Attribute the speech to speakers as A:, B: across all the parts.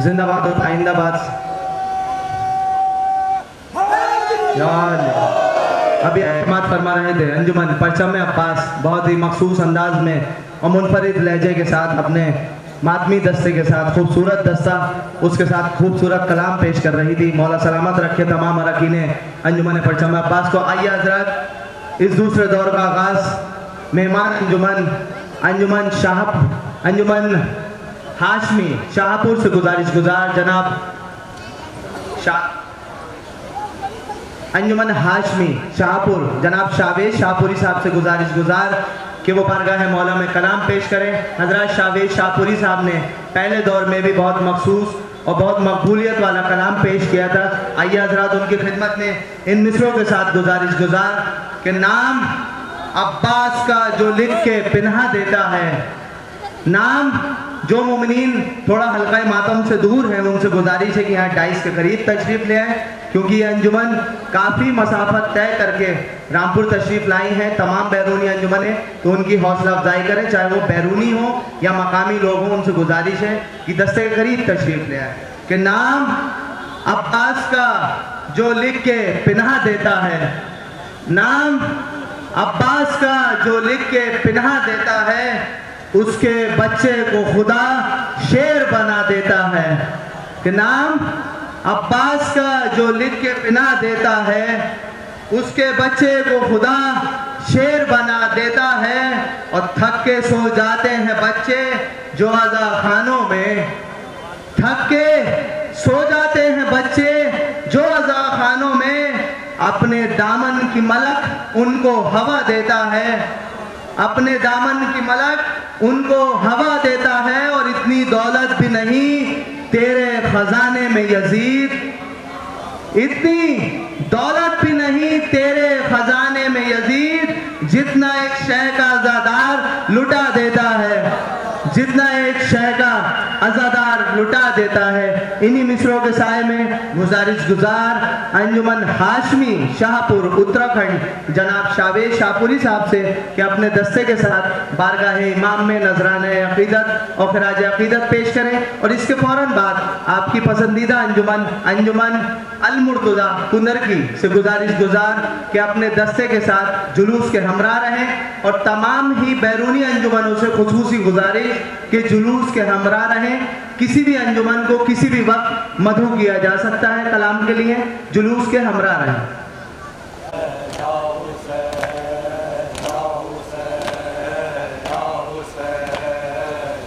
A: जिंदाबाद और आइंदाबाद। यार अभी अहमद फरमा रहे थे अंजुमन परचम अब्बास बहुत ही मखसूस अंदाज में और मुनफरिद लहजे के साथ अपने मातमी दस्ते के साथ खूबसूरत दस्ता उसके साथ खूबसूरत कलाम पेश कर रही थी। मौला सलामत रखे तमाम अरकान अंजुमन परचम अब्बास को। आइए हजरत इस दूसरे दौर का आगाज मेहमान अंजुमन हाशमी शाहपुर से गुजार जनाब अंजुमन हाशमी शाहपुर जनाब शावेज शाहपुरी साहब से गुजार कि वो बारगाह मौला में कलाम पेश करें। हजरत शावेज शाहपुरी साहब ने पहले दौर में भी बहुत मखसूस और बहुत मकबूलियत वाला कलाम पेश किया था। आइए हजरत उनकी खिदमत में इन मिसरों के साथ गुजार कि नाम अब्बास का जो लिख के पिन्हा देता है, नाम जो मोमिनीन थोड़ा हल्का मातम से दूर है उनसे गुजारिश है कि यहाँ डाइस के करीब तशरीफ ले आए, क्योंकि ये अंजुमन काफ़ी मसाफत तय करके रामपुर तशरीफ लाई हैं। तमाम बैरूनी अंजुमने तो उनकी हौसला अफजाई करें, चाहे वो बैरूनी हो या मकामी लोग हों, उनसे गुजारिश है कि दस्ते के करीब तशरीफ ले आए कि नाम अब्बास का जो लिख के पिन्हा देता है, नाम अब्बास का जो लिख के पिन्हा देता है, उसके बच्चे को खुदा शेर बना देता है। कि नाम अब्बास का जो लिख के पिन्हा देता है, उसके बच्चे को खुदा शेर बना देता है। और थक के सो जाते हैं बच्चे जो अज़ा खानों में, थक के सो जाते हैं बच्चे जो अज़ा खानों में, अपने दामन की मलक उनको हवा देता है, अपने दामन की मलक उनको हवा देता है। और इतनी दौलत भी नहीं तेरे खजाने में यजीद, इतनी दौलत भी नहीं तेरे खजाने में यजीद, जितना एक शह का अज़ादार लुटा देता है, जितना एक शह का अज़ादार लुटा देता है। इन्हीं मिसरों के साए में गुजार अंजुमन हाशमी शाहपुर उत्तराखंड जनाब शावेज शाहपुरी साहब से कि अपने दस्ते के साथ बारगाह इमाम में नजराने अकीदत और खराज अकीदत पेश करें। और इसके फौरन बाद आपकी पसंदीदा अंजुमन अल मुर्तज़ा कुंदरकी से गुजार कि अपने दस्ते के साथ जुलूस के हमरा रहें। और तमाम ही बैरूनी अंजुमनों से खुसूसी गुजारिश कि जुलूस के हमरा रहें। किसी भी अंजुमन को किसी भी वक्त मधु किया जा सकता है कलाम के लिए, जुलूस के हमरा रहें।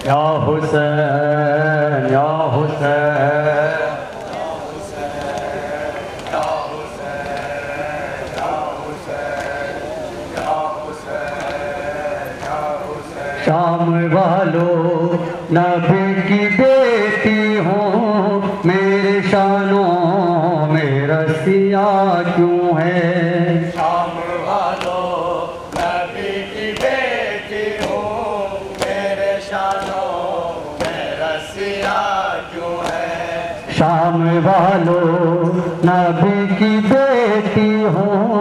B: या हुसैन या हुसैन शाम वालों नबी की बेटी हूँ, मेरे शानों में रसिया क्यों है।
C: शाम वालों नबी की बेटी हूँ, मेरे शानों में रसिया क्यों है।
B: शाम वालों नबी की बेटी हूँ,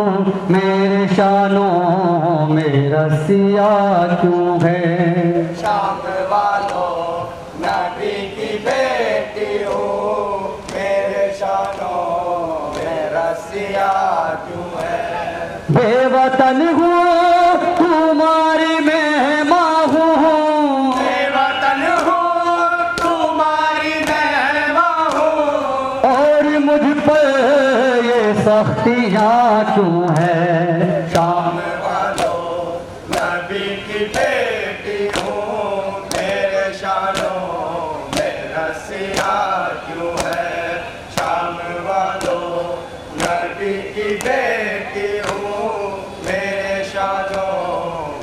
B: मेरे शानों में रसिया क्यों है।
C: शाम वालों नबी की बेटी हूँ, मेरे शानों में रसिया क्यों है।
B: बेवतन हूँ तुम्हारी मेहमान हूँ,
C: बेवतन हूँ तुम्हारी मेहमान हूँ,
B: और मुझ पर ये सख्तियाँ क्यों है।
C: शाम वालों नबी की बेटी हूँ, मेरे शानों में रसिया क्यों है। शाम वालों नबी की बेटी हूँ, मेरे शानों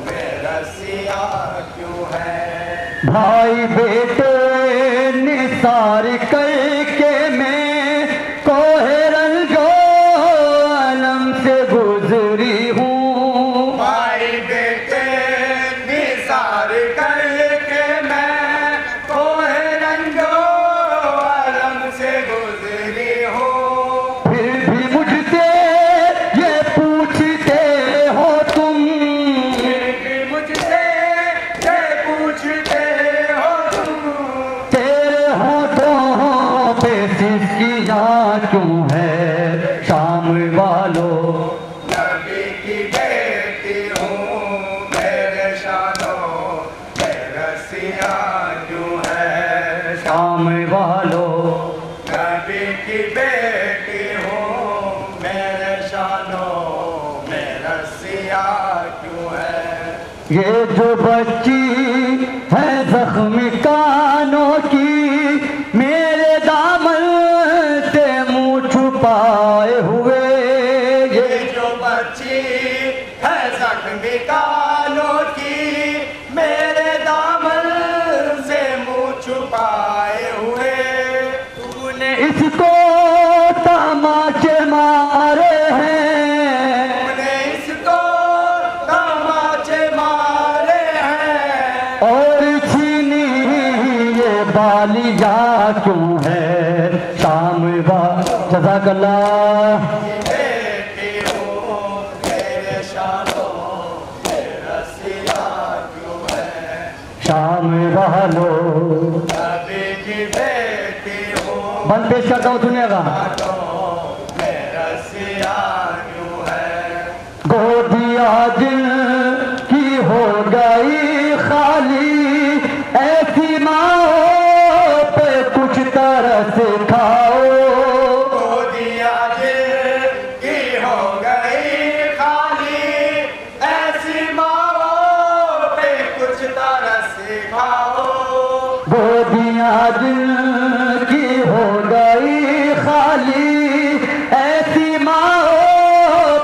C: में रसिया क्यों है।
B: भाई बेटे निसार करके मैं कोहे रंजो आलम से गुजरी हूँ।
C: भाई बेटे निसार करके मैं कोहे रंजो आलम से गुजरी हूँ।
B: फिर भी मुझसे ये पूछते हो तुम,
C: फिर भी मुझसे ये पूछते हो तुम,
B: तेरे होठों क्यों है शाम वालों।
C: नबी की बेटी हूँ मेरे शानों में रसिया क्यों है
B: शाम वालों।
C: नबी की बेटी हूँ मेरे शानों में रसिया क्यों है।
B: ये जो बच्ची है जख्मी कानों की मेरे दामन से मुंह छुपाए हुए।
C: ये जो बच्ची है जख्मी कानों की मेरे दामन से मुंह छुपाए हुए।
B: तूने इसको तमाचे मारे हैं,
C: तूने इसको तमाचे मारे हैं
B: और छीनी ये बालिया क्यों है शाम बा। जज़ाकल्लाह।
C: बेटी हूँ मेरे शानों में रसिया क्यों है।
B: शाम वालों।
C: नबी की बेटी हूँ
B: बंद पेश करता हूँ सुनिएगा।
C: में रसिया क्यों है।
B: गोदिया दिल की हो गई खाली ऐसी माँ पे कुछ तरस खाओ।
C: गोदिया दिल की हो गई खाली ऐसी माँओं पे कुछ तरस खाओ।
B: गोदिया दिल की हो गई खाली ऐसी माँ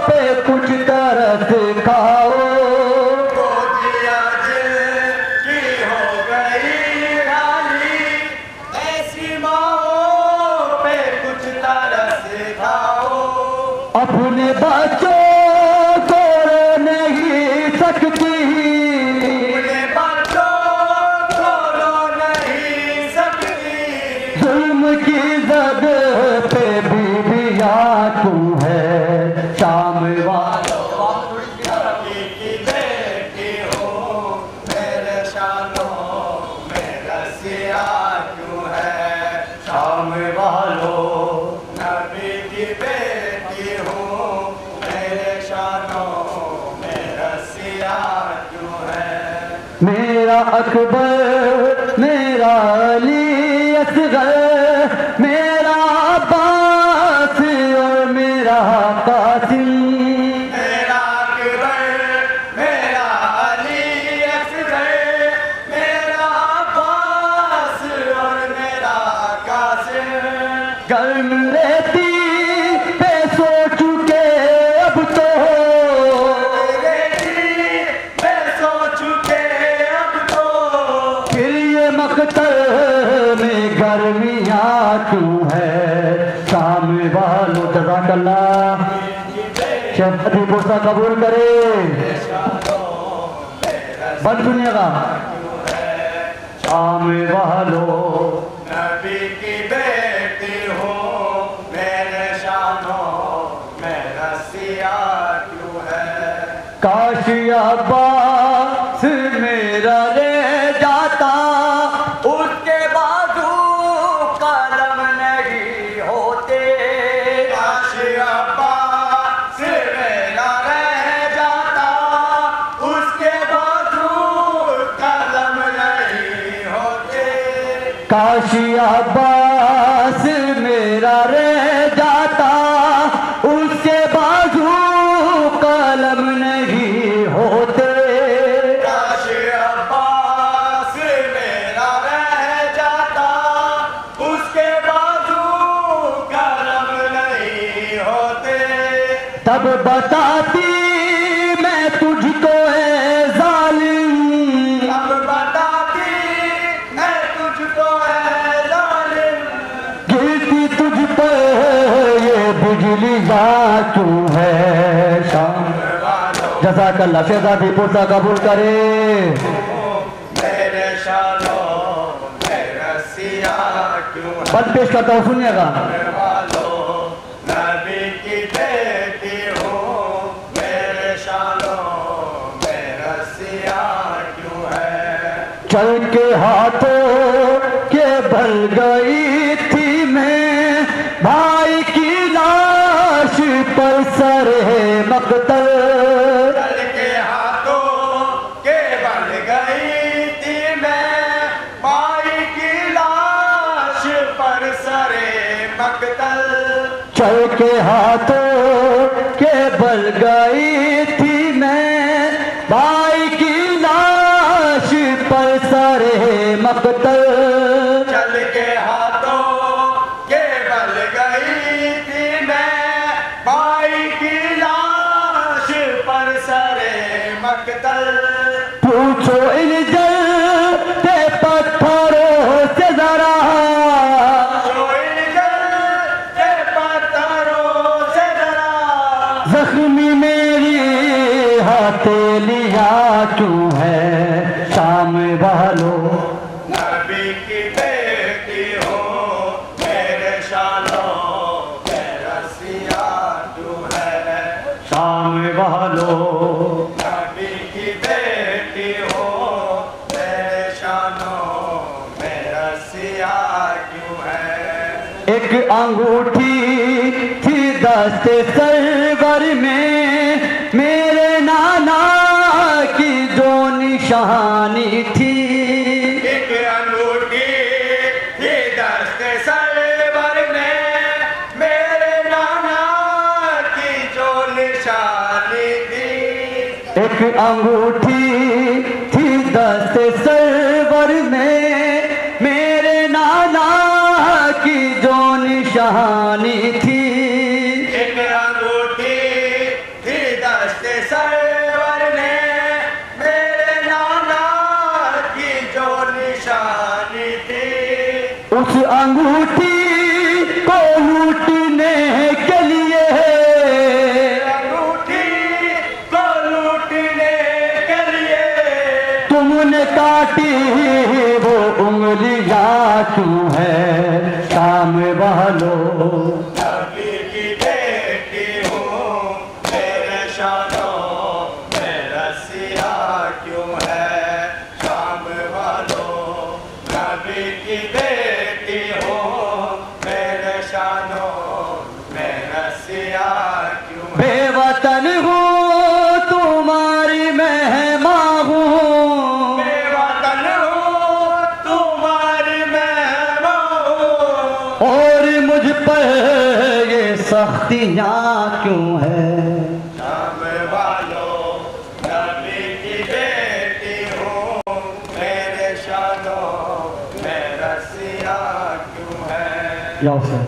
B: पे कुछ तरस खाओ।
C: गोदिया दिल की हो गई खाली ऐसी माँओं पे कुछ तरस खाओ।
B: अपने बच्चों को रो नहीं सकती,
C: अपने बच्चों को रो नहीं सकती।
B: जुल्म की जद पे बीबिया क्यों है शाम वालों।
C: नबी की बेटी हूँ मेरे शानों में रसिया क्यों है।
B: शाम वालों।
C: नबी की बेटी हूँ मेरे शानों में रसिया क्यों है।
B: मेरा अकबर मेरा अली असगर मेरा अब्बास और मेरा कासिम।
C: मेरा अकबर मेरा अली असगर मेरा अब्बास और मेरा कासिम।
B: गर्म रेती पे सो चुके अब तो
C: मैं सो चुके अब तो।
B: फिर ये मकतल में गर्मियाँ क्यों है शाम वालों। जज़ाकल्लाह। शेख हदीपुर सा कबूल करे। बंद सुनिएगा। शाम वालों।
C: नबी की बेटी हूँ मेरे शानों में रसिया क्यों है।
B: काश अब्बास मेरा रह जाता उसके बाजू कलम नहीं होते।
C: काश अब्बास मेरा रह जाता उसके बाजू कलम नहीं होते।
B: काश अब्बास मेरा रह जाता उसके बाजू कलम नहीं होते।
C: काश अब्बास मेरा रह जाता उसके बाजू कलम नहीं होते।
B: तब बताती मैं तुझको है जालिम,
C: अब बताती मैं तुझको है जालिम।
B: गिरती तुझ पर ये बिजली क्यों है शाम। जज़ाकल्लाह। शहजादी पुरसा कबूल करे।
C: मेरे शानों में रसिया क्यों है।
B: बंद पेश करता हूँ सुनिएगा।
C: वालों नबी की बेटी हूँ मेरे शानों में रसिया क्यों है।
B: चल के हाथों के भर गई थी मैं भाई की पर सरे मकतल,
C: चल के हाथों के बन गई थी मैं, भाई की लाश पर सरे मकतल।
B: चल के हाथों के बल गई थी मैं, भाई की लाश पर सरे मकतल।
C: चल के हाथों के बल गई थी मैं, भाई की लाश पर सरे मकतल।
B: पूछो इन जलते पत्थरों से जरा, जख्मी मेरी हथेलियां क्यों है शाम वालों।
C: नबी की बेटी हो मेरे शालों में रसिया तू है,
B: शाम वालों।
C: नबी की बेटी हो मेरे शालों में रसिया क्यों है।
B: एक अंगूठी थी दस्ते सरवर में, मेरे नाना की जो निशानी थी।
C: एक अंगूठी थी दस्ते सरवर में, मेरे नाना की जो निशानी थी।
B: एक अंगूठी थी दस्ते सरवर में, मेरे नाना की जो निशानी थी।
C: एक अंगूठी थी दस्ते सरवर में, मेरे नाना की जो निशानी थी।
B: उस अंगूठी को लूटने के लिए,
C: अंगूठी को लूटने के लिए,
B: तुमने काटी वो उंगलियां क्यों है शाम वालों।
C: नबी की बेटी हूँ मेरे शालों में रसिया क्यों है शाम वालों। नबी की बेटी हूँ मेरे शालों में रसिया क्यों है।
B: बेवतन हूँ तुम्हारी मेहमान हूँ,
C: बेवतन हूँ तुम्हारी मेहमान हूँ,
B: और मुझ पर ये सख्तियाँ क्यों है।
C: शाम वालों नबी की बेटी हूँ मेरे शालों में रसिया क्यों है।
B: या हुसैन।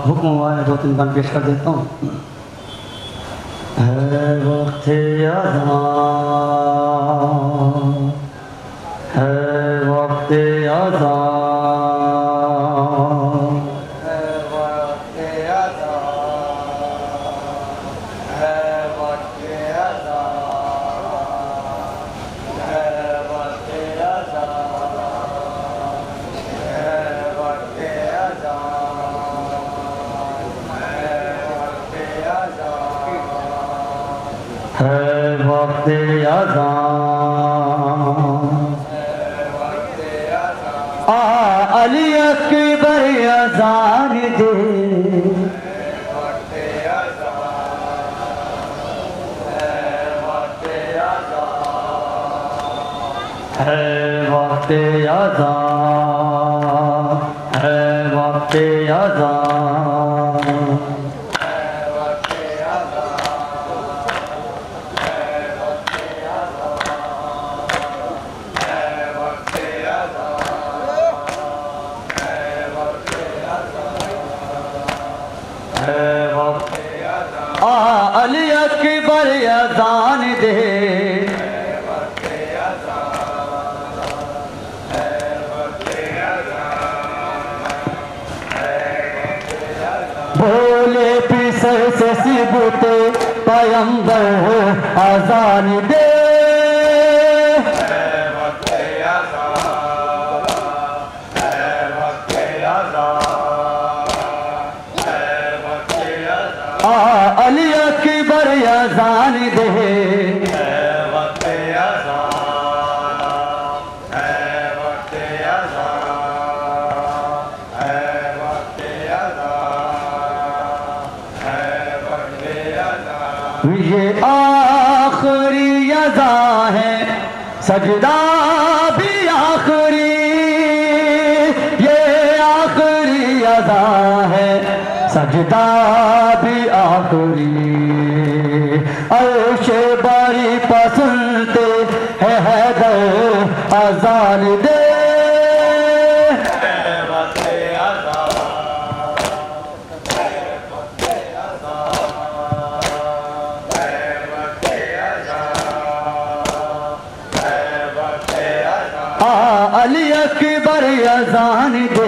B: हुक्म हुआ है, दो तीन गान पेश कर देता हूँ। है वक्त अज़ान, है वक्त अज़ान,
C: है वक्त अज़ान, है वक्त अज़ान, है वक्त अज़ान, है वक्त अज़ान, है वक्त अज़ान।
B: आ अली अकबर अज़ान दे, है वक्त अज़ान, है वक्त अज़ान। अली अकबर अज़ान दे, किसी बूते पैगंबर आजान दे। अली अकबर अजान दे। ये आखिरी अज़ा है, सजदा भी आखिरी, ये आखिरी अज़ा है, सजदा भी आखिरी। अर्शे बारी पसंदते है हैदर अज़ान दे। अली अकबर अज़ान दे।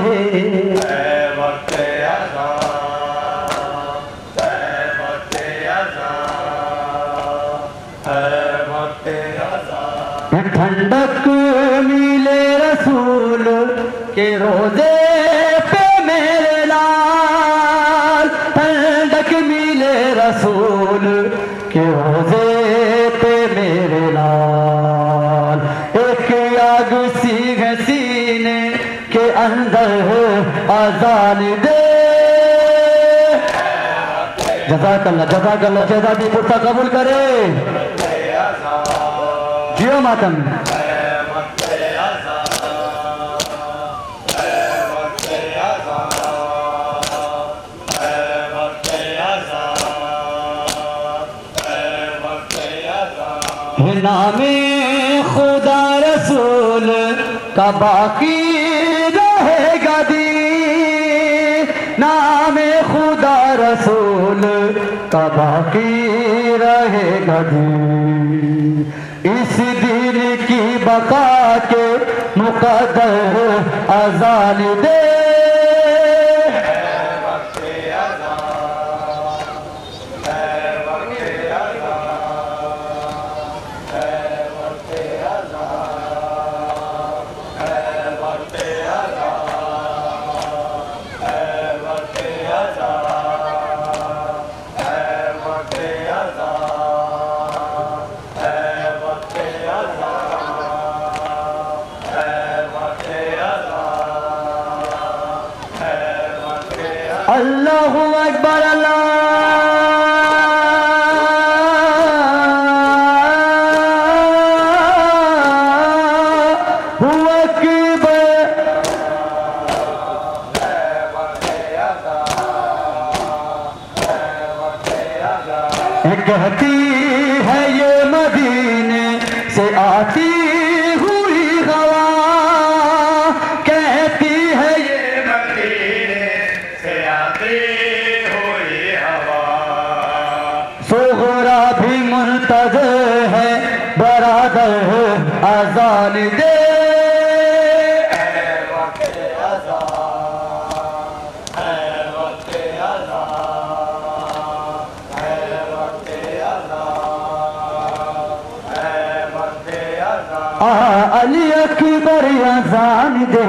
B: ठंडक मिले रसूल के रोजे पे मेरे लाल, ठंडक मिले रसूल के रोजे पे मेरे लाल। एक आग सी है सीने के अंदर अज़ान दे। जज़ाकल्लाह जज़ाकल्लाह, शहज़ादी पुरसा कबूल करे। जियो मातम। नामे खुदा रसूल का बाकी रहेगा दी, नामे खुदा रसूल का बाकी रहेगा दी। इस दिन की बका के मुकद्दर अज़ान दे। अल्लाहु अकबर अल्लाहु अकबर। कहती है ये मदीने से आती हुई हवा, कहती है ये सोहरा भी मुंतज़िर है बरादर अज़ान दे। अली अकबर अज़ान दे।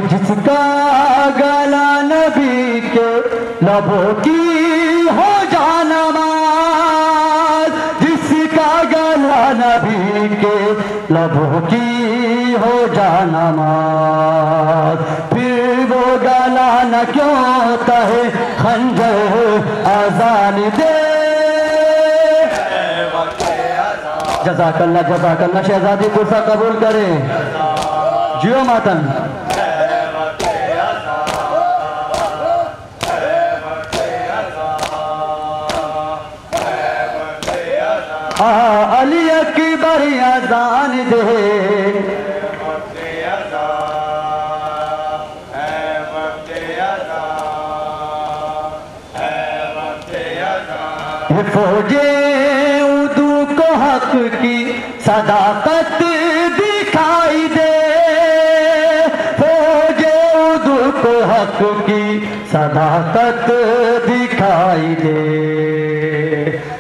B: जिसका गला नबी के लबों की हो जानमाज़, जिसका गला नबी के लबों की हो जानमाज़, फिर वो गला न क्यों कहे खंजर अज़ान दे। जज़ाकल्लाह जज़ाकल्लाह, शहज़ादी पुरसा कबूल करे। जियो मातम। अली अकबर अज़ान दे। फौजे उर्दू को हक की सदाकत हक की सदाकत दिखाई दे।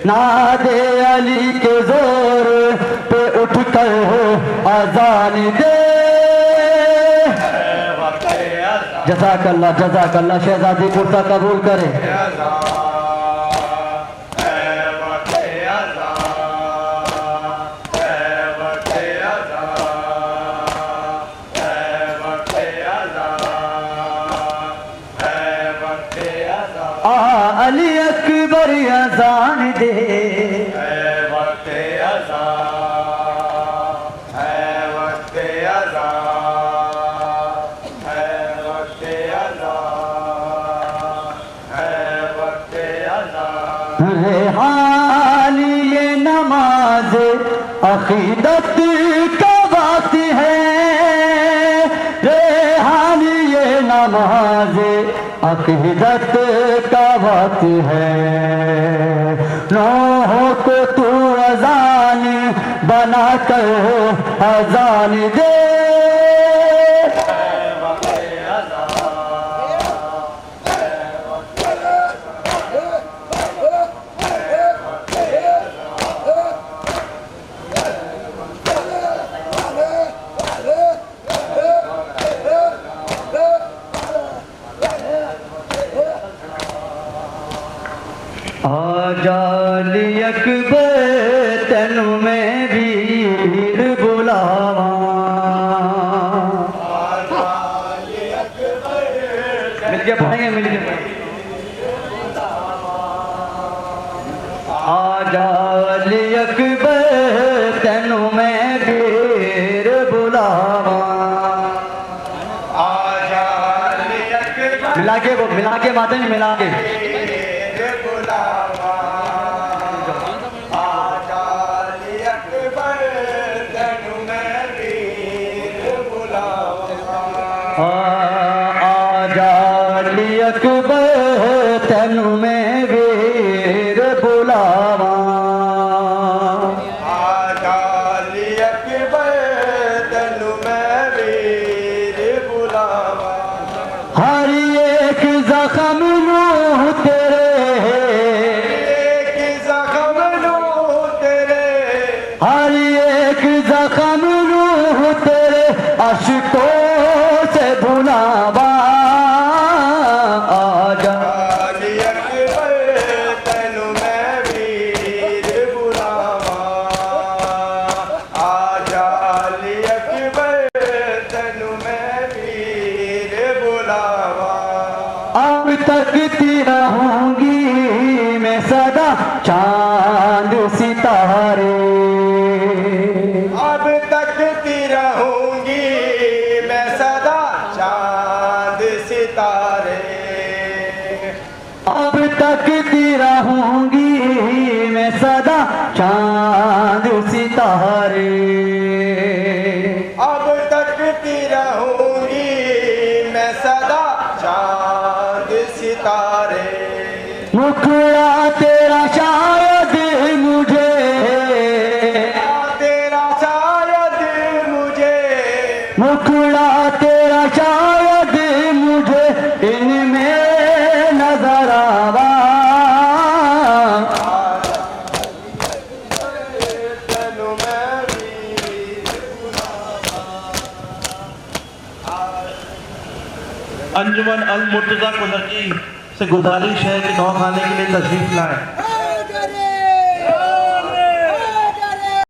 B: नादे अली के जोर पे उठकर अजान दे। जज़ाकल्लाह जज़ाकल्लाह। शहजादी कुर्ता कबूल करे। अली अकबर अजान दे। रेहानी ये नमाज अकीदत का वक्त है। रेहानी ये नमाज अकीदत का वक्त है। नौहों को तू अजान बना कर अजान दे। आजाली अकबर तेनू मैं वीर बुलावा। मिलके पढ़ेंगे मिलके। आजाली अकबर तेनू मैं वीर बुलावा। मिला के बातें नहीं मिला के। आजाली अकबर तेनू मैं वीर बुलावा।
C: आजाली अकबर तेनू मैं वीर बुलावा।
B: हर एक जख्म नूह तेरे,
C: एक जख्म नूह तेरे,
B: हर एक जख्म नूह तेरे अश्कों से भुलावा।
C: आजाली अकबर तेनू मैं वीर बुलावा। आजाली अकबर तेनू मैं वीर बुलावा।
B: अब तकती रहूंगी मैं सदा चांद सितारे।
C: अब तकती रहूंगी मैं सदा चांद सितारे।
B: अब तकती रहूंगी मैं सदा चांद सितारे।
C: अब तकती रहूंगी मैं सदा चांद सितारे।
B: मुखड़ा तेरा शायद मुझे,
C: तेरा शायद मुझे,
B: मुखड़ा तेरा शायद मुझे इनमें नजर आवा।
C: तेनू मैं वीर
A: अंजुमन अल मुर्तजा कुदरती से गुजारिश है कि नौ खाने के लिए तशरीफ लाएं।